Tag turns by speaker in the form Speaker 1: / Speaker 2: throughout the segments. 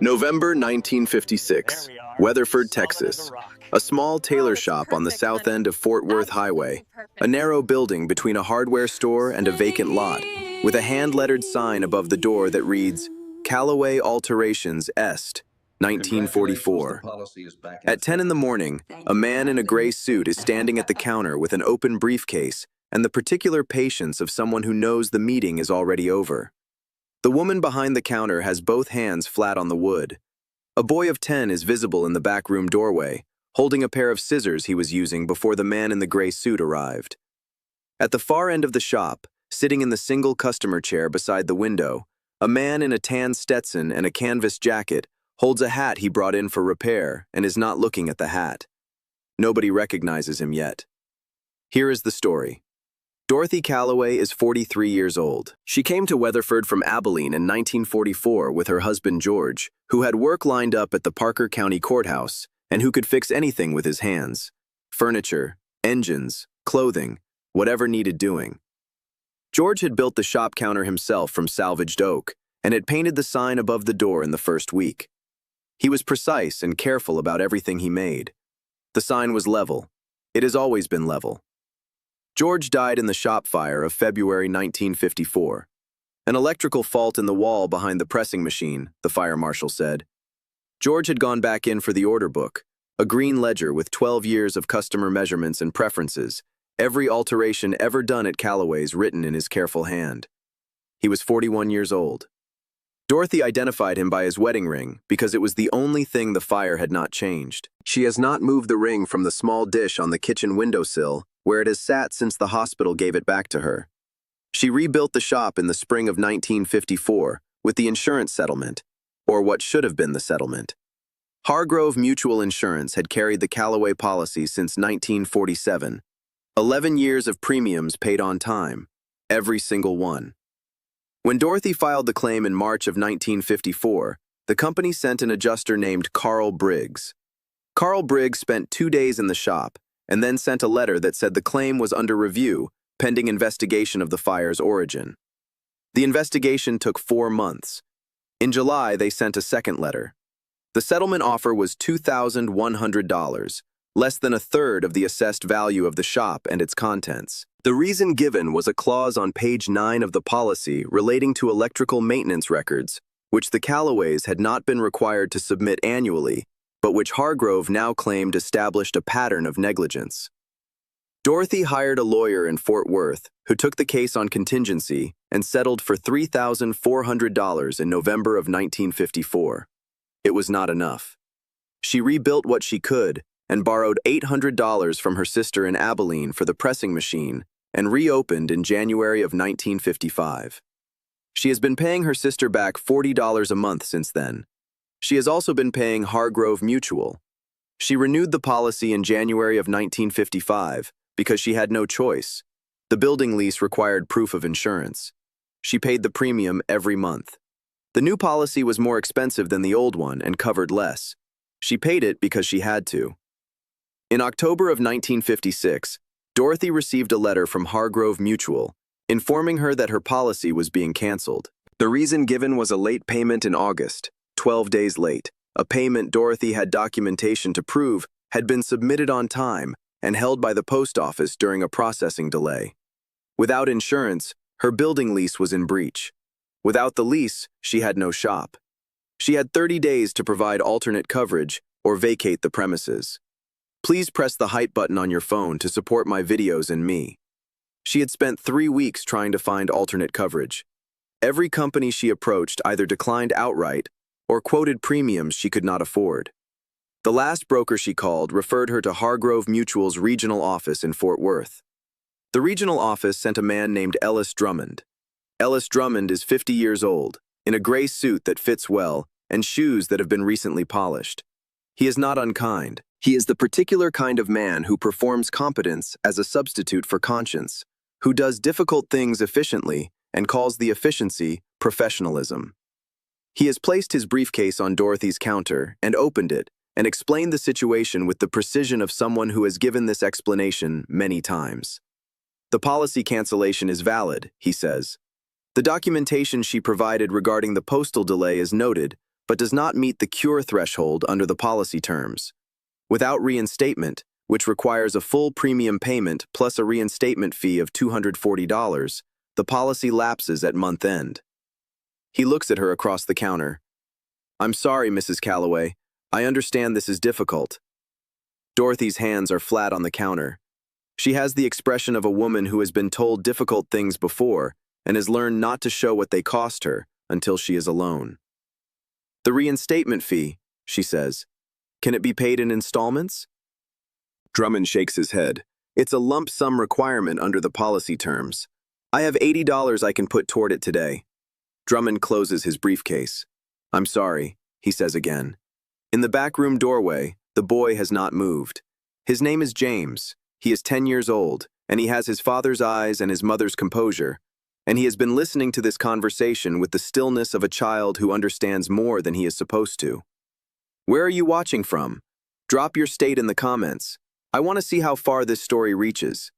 Speaker 1: November 1956, Weatherford, Texas. A small tailor shop on the south end of Fort Worth Highway. A narrow building between a hardware store and a vacant lot, with a hand-lettered sign above the door that reads, "CALLOWAY Alterations Est, 1944. At 10 in the morning, a man in a gray suit is standing at the counter with an open briefcase and the particular patience of someone who knows the meeting is already over. The woman behind the counter has both hands flat on the wood. A boy of 10 is visible in the back room doorway, holding a pair of scissors he was using before the man in the gray suit arrived. At the far end of the shop, sitting in the single customer chair beside the window, a man in a tan Stetson and a canvas jacket holds a hat he brought in for repair and is not looking at the hat. Nobody recognizes him yet. Here is the story. Dorothy Calloway is 43 years old. She came to Weatherford from Abilene in 1944 with her husband George, who had work lined up at the Parker County Courthouse and who could fix anything with his hands. Furniture, engines, clothing, whatever needed doing. George had built the shop counter himself from salvaged oak and had painted the sign above the door in the first week. He was precise and careful about everything he made. The sign was level. It has always been level. George died in the shop fire of February 1954. An electrical fault in the wall behind the pressing machine, the fire marshal said. George had gone back in for the order book, a green ledger with 12 years of customer measurements and preferences, every alteration ever done at Calloway's written in his careful hand. He was 41 years old. Dorothy identified him by his wedding ring because it was the only thing the fire had not changed. She has not moved the ring from the small dish on the kitchen windowsill, where it has sat since the hospital gave it back to her. She rebuilt the shop in the spring of 1954 with the insurance settlement, or what should have been the settlement. Hargrove Mutual Insurance had carried the Calloway policy since 1947. 11 years of premiums paid on time, every single one. When Dorothy filed the claim in March of 1954, the company sent an adjuster named Carl Briggs. Carl Briggs spent 2 days in the shop and then sent a letter that said the claim was under review, pending investigation of the fire's origin. The investigation took 4 months. In July, they sent a second letter. The settlement offer was $2,100, less than a third of the assessed value of the shop and its contents. The reason given was a clause on page 9 of the policy relating to electrical maintenance records, which the Calloways had not been required to submit annually, but which Hargrove now claimed established a pattern of negligence. Dorothy hired a lawyer in Fort Worth who took the case on contingency and settled for $3,400 in November of 1954. It was not enough. She rebuilt what she could and borrowed $800 from her sister in Abilene for the pressing machine and reopened in January of 1955. She has been paying her sister back $40 a month since then. She has also been paying Hargrove Mutual. She renewed the policy in January of 1955 because she had no choice. The building lease required proof of insurance. She paid the premium every month. The new policy was more expensive than the old one and covered less. She paid it because she had to. In October of 1956, Dorothy received a letter from Hargrove Mutual informing her that her policy was being canceled. The reason given was a late payment in August, 12 days late. A payment Dorothy had documentation to prove had been submitted on time and held by the post office during a processing delay. Without insurance, her building lease was in breach. Without the lease, she had no shop. She had 30 days to provide alternate coverage or vacate the premises. Please press the height button on your phone to support my videos and me. She had spent 3 weeks trying to find alternate coverage. Every company she approached either declined outright or quoted premiums she could not afford. The last broker she called referred her to Hargrove Mutual's regional office in Fort Worth. The regional office sent a man named Ellis Drummond. Ellis Drummond is 50 years old, in a gray suit that fits well and shoes that have been recently polished. He is not unkind. He is the particular kind of man who performs competence as a substitute for conscience, who does difficult things efficiently and calls the efficiency professionalism. He has placed his briefcase on Dorothy's counter and opened it and explained the situation with the precision of someone who has given this explanation many times. The policy cancellation is valid, he says. The documentation she provided regarding the postal delay is noted, but does not meet the cure threshold under the policy terms. Without reinstatement, which requires a full premium payment plus a reinstatement fee of $240, the policy lapses at month end. He looks at her across the counter. "I'm sorry, Mrs. Calloway. I understand this is difficult." Dorothy's hands are flat on the counter. She has the expression of a woman who has been told difficult things before and has learned not to show what they cost her until she is alone. "The reinstatement fee," she says. "Can it be paid in installments?" Drummond shakes his head. "It's a lump sum requirement under the policy terms. I have $80 I can put toward it today." Drummond closes his briefcase. "I'm sorry," he says again. In the back room doorway, the boy has not moved. His name is James. He is 10 years old, and he has his father's eyes and his mother's composure, and he has been listening to this conversation with the stillness of a child who understands more than he is supposed to. Where are you watching from? Drop your state in the comments. I want to see how far this story reaches.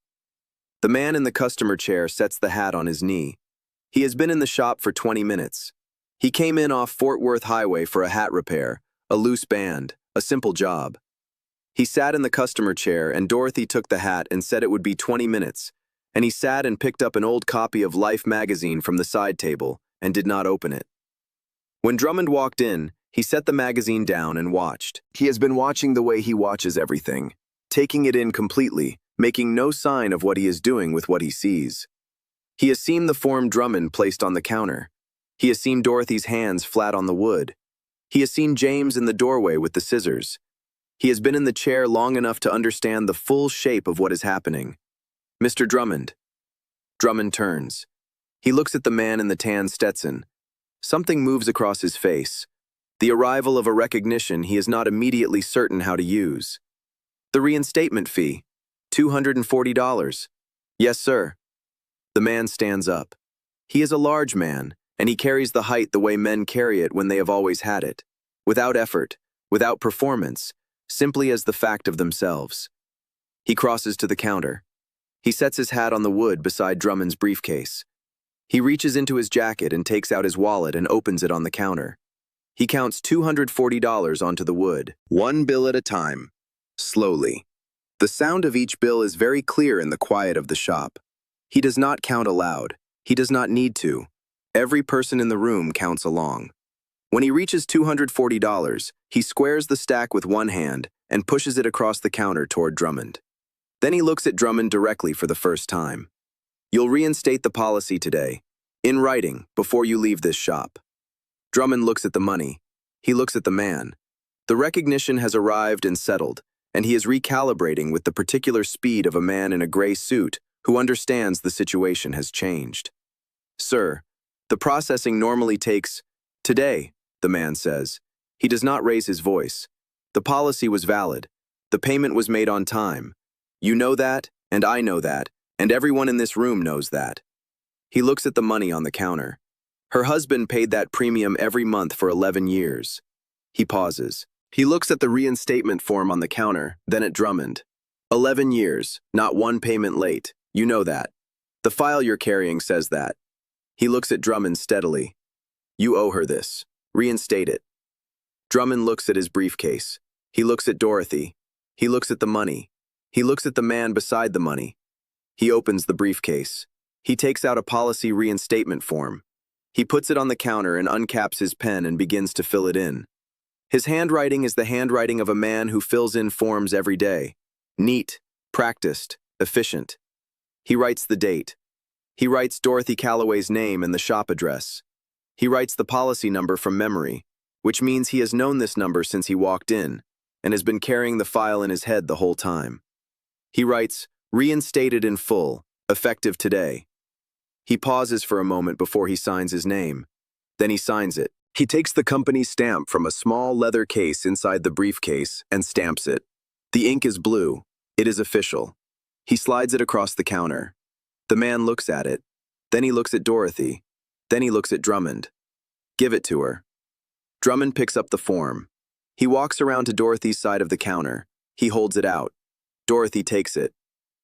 Speaker 1: The man in the customer chair sets the hat on his knee. He has been in the shop for 20 minutes. He came in off Fort Worth Highway for a hat repair, a loose band, a simple job. He sat in the customer chair and Dorothy took the hat and said it would be 20 minutes, and he sat and picked up an old copy of Life magazine from the side table and did not open it. When Drummond walked in, he set the magazine down and watched. He has been watching the way he watches everything, taking it in completely, making no sign of what he is doing with what he sees. He has seen the form Drummond placed on the counter. He has seen Dorothy's hands flat on the wood. He has seen James in the doorway with the scissors. He has been in the chair long enough to understand the full shape of what is happening. "Mr. Drummond." Drummond turns. He looks at the man in the tan Stetson. Something moves across his face. The arrival of a recognition he is not immediately certain how to use. "The reinstatement fee, $240. "Yes, sir." The man stands up. He is a large man, and he carries the height the way men carry it when they have always had it, without effort, without performance, simply as the fact of themselves. He crosses to the counter. He sets his hat on the wood beside Drummond's briefcase. He reaches into his jacket and takes out his wallet and opens it on the counter. He counts $240 onto the wood, one bill at a time, slowly. The sound of each bill is very clear in the quiet of the shop. He does not count aloud. He does not need to. Every person in the room counts along. When he reaches $240, he squares the stack with one hand and pushes it across the counter toward Drummond. Then he looks at Drummond directly for the first time. "You'll reinstate the policy today, in writing, before you leave this shop." Drummond looks at the money. He looks at the man. The recognition has arrived and settled, and he is recalibrating with the particular speed of a man in a gray suit who understands the situation has changed. "Sir, the processing normally takes today," the man says. He does not raise his voice. "The policy was valid. The payment was made on time. You know that, and I know that, and everyone in this room knows that." He looks at the money on the counter. Her husband paid that premium every month for 11 years. He pauses. He looks at the reinstatement form on the counter, then at Drummond. 11 years, not one payment late. You know that. The file you're carrying says that. He looks at Drummond steadily. "You owe her this. Reinstate it." Drummond looks at his briefcase. He looks at Dorothy. He looks at the money. He looks at the man beside the money. He opens the briefcase. He takes out a policy reinstatement form. He puts it on the counter and uncaps his pen and begins to fill it in. His handwriting is the handwriting of a man who fills in forms every day. Neat, practiced, efficient. He writes the date. He writes Dorothy Calloway's name and the shop address. He writes the policy number from memory, which means he has known this number since he walked in and has been carrying the file in his head the whole time. He writes, "Reinstated in full, effective today." He pauses for a moment before he signs his name. Then he signs it. He takes the company's stamp from a small leather case inside the briefcase and stamps it. The ink is blue. It is official. He slides it across the counter. The man looks at it. Then he looks at Dorothy. Then he looks at Drummond. "Give it to her." Drummond picks up the form. He walks around to Dorothy's side of the counter. He holds it out. Dorothy takes it.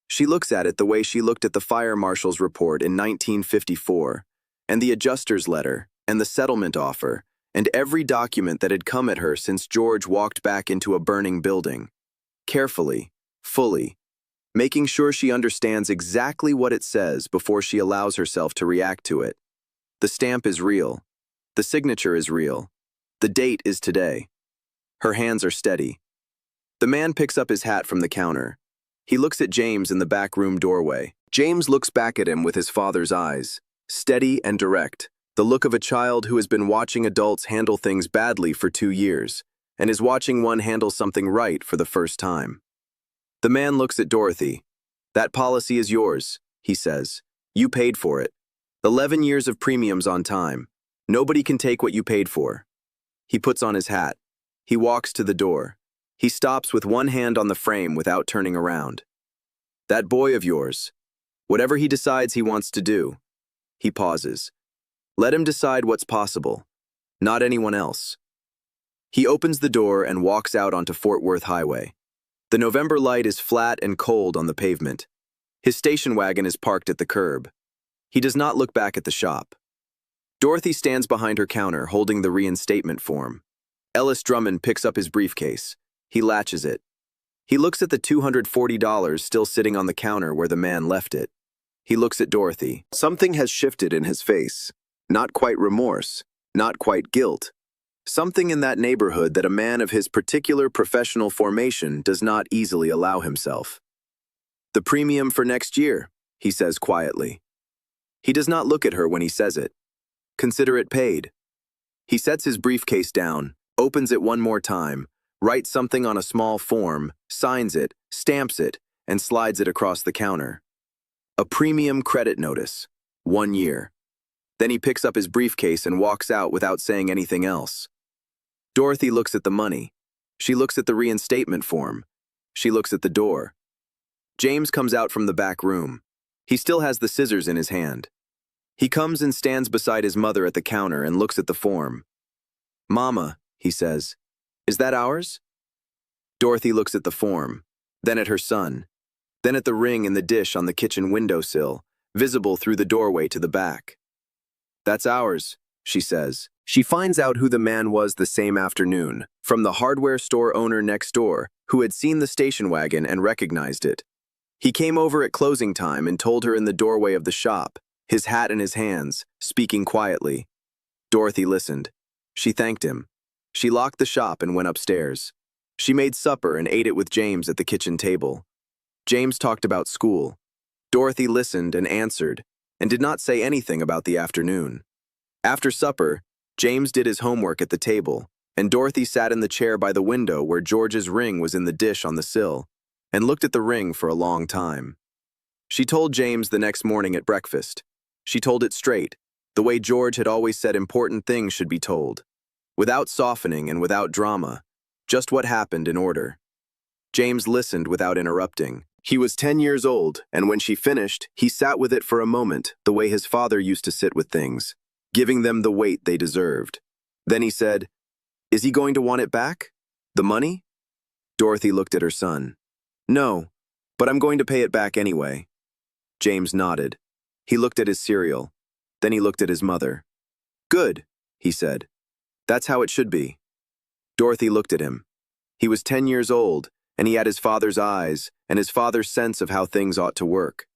Speaker 1: She looks at it the way she looked at the fire marshal's report in 1954, and the adjuster's letter, and the settlement offer, and every document that had come at her since George walked back into a burning building. Carefully, fully, making sure she understands exactly what it says before she allows herself to react to it. The stamp is real. The signature is real. The date is today. Her hands are steady. The man picks up his hat from the counter. He looks at James in the back room doorway. James looks back at him with his father's eyes, steady and direct, the look of a child who has been watching adults handle things badly for 2 years and is watching one handle something right for the first time. The man looks at Dorothy. "That policy is yours," he says. "You paid for it. 11 years of premiums on time. Nobody can take what you paid for." He puts on his hat. He walks to the door. He stops with one hand on the frame without turning around. "That boy of yours, whatever he decides he wants to do." He pauses. "Let him decide what's possible, not anyone else." He opens the door and walks out onto Fort Worth Highway. The November light is flat and cold on the pavement. His station wagon is parked at the curb. He does not look back at the shop. Dorothy stands behind her counter holding the reinstatement form. Ellis Drummond picks up his briefcase. He latches it. He looks at the $240 still sitting on the counter where the man left it. He looks at Dorothy. Something has shifted in his face. Not quite remorse, not quite guilt. Something in that neighborhood that a man of his particular professional formation does not easily allow himself. "The premium for next year," he says quietly. He does not look at her when he says it. "Consider it paid." He sets his briefcase down, opens it one more time, writes something on a small form, signs it, stamps it, and slides it across the counter. A premium credit notice. 1 year. Then he picks up his briefcase and walks out without saying anything else. Dorothy looks at the money. She looks at the reinstatement form. She looks at the door. James comes out from the back room. He still has the scissors in his hand. He comes and stands beside his mother at the counter and looks at the form. "Mama," he says, "is that ours?" Dorothy looks at the form, then at her son, then at the ring in the dish on the kitchen windowsill, visible through the doorway to the back. "That's ours," she says. She finds out who the man was the same afternoon, from the hardware store owner next door, who had seen the station wagon and recognized it. He came over at closing time and told her in the doorway of the shop, his hat in his hands, speaking quietly. Dorothy listened. She thanked him. She locked the shop and went upstairs. She made supper and ate it with James at the kitchen table. James talked about school. Dorothy listened and answered, and did not say anything about the afternoon. After supper, James did his homework at the table, and Dorothy sat in the chair by the window where George's ring was in the dish on the sill, and looked at the ring for a long time. She told James the next morning at breakfast. She told it straight, the way George had always said important things should be told, without softening and without drama, just what happened in order. James listened without interrupting. He was 10 years old, and when she finished, he sat with it for a moment, the way his father used to sit with things, giving them the weight they deserved. Then he said, "Is he going to want it back? The money?" Dorothy looked at her son. "No, but I'm going to pay it back anyway." James nodded. He looked at his cereal. Then he looked at his mother. "Good," he said. "That's how it should be." Dorothy looked at him. He was 10 years old, and he had his father's eyes and his father's sense of how things ought to work.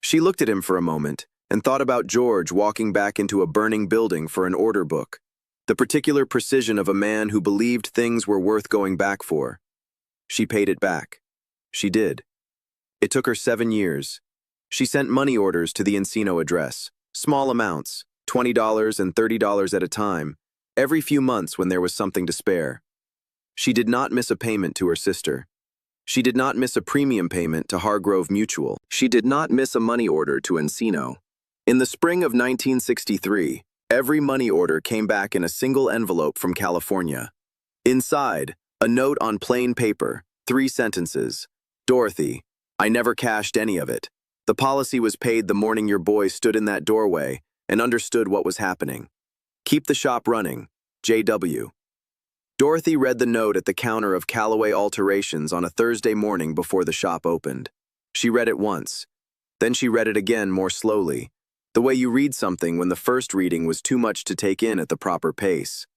Speaker 1: She looked at him for a moment and thought about George walking back into a burning building for an order book, the particular precision of a man who believed things were worth going back for. She paid it back. She did. It took her 7 years. She sent money orders to the Encino address, small amounts, $20 and $30 at a time, every few months when there was something to spare. She did not miss a payment to her sister. She did not miss a premium payment to Hargrove Mutual. She did not miss a money order to Encino. In the spring of 1963, every money order came back in a single envelope from California. Inside, a note on plain paper, 3 sentences. "Dorothy, I never cashed any of it. The policy was paid the morning your boy stood in that doorway and understood what was happening. Keep the shop running. J.W." Dorothy read the note at the counter of Calloway Alterations on a Thursday morning before the shop opened. She read it once. Then she read it again more slowly, the way you read something when the first reading was too much to take in at the proper pace.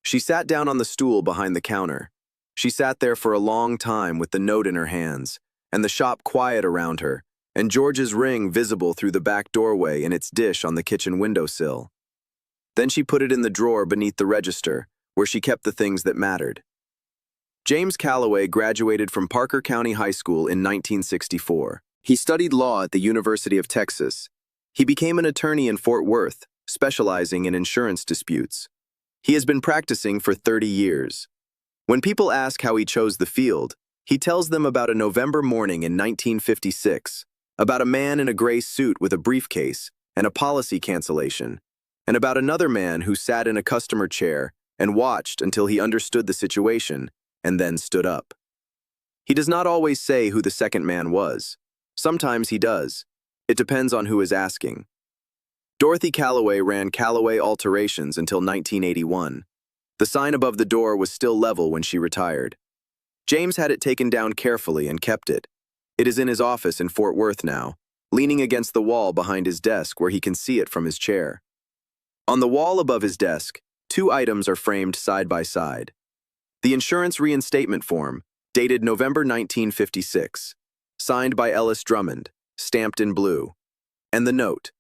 Speaker 1: She sat down on the stool behind the counter. She sat there for a long time with the note in her hands, and the shop quiet around her, and George's ring visible through the back doorway and its dish on the kitchen windowsill. Then she put it in the drawer beneath the register, where she kept the things that mattered. James Calloway graduated from Parker County High School in 1964. He studied law at the University of Texas. He became an attorney in Fort Worth, specializing in insurance disputes. He has been practicing for 30 years. When people ask how he chose the field, he tells them about a November morning in 1956, about a man in a gray suit with a briefcase and a policy cancellation, and about another man who sat in a customer chair and watched until he understood the situation and then stood up. He does not always say who the second man was. Sometimes he does. It depends on who is asking. Dorothy Calloway ran Calloway Alterations until 1981. The sign above the door was still level when she retired. James had it taken down carefully and kept it. It is in his office in Fort Worth now, leaning against the wall behind his desk where he can see it from his chair. On the wall above his desk, two items are framed side by side. The insurance reinstatement form, dated November 1956, signed by Ellis Drummond, stamped in blue, and the note,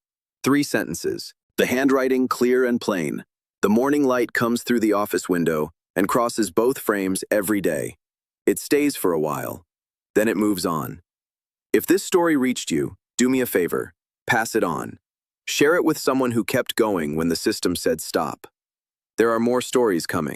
Speaker 1: 3 sentences. The handwriting clear and plain. The morning light comes through the office window and crosses both frames every day. It stays for a while, then it moves on. If this story reached you, do me a favor, pass it on. Share it with someone who kept going when the system said stop. There are more stories coming.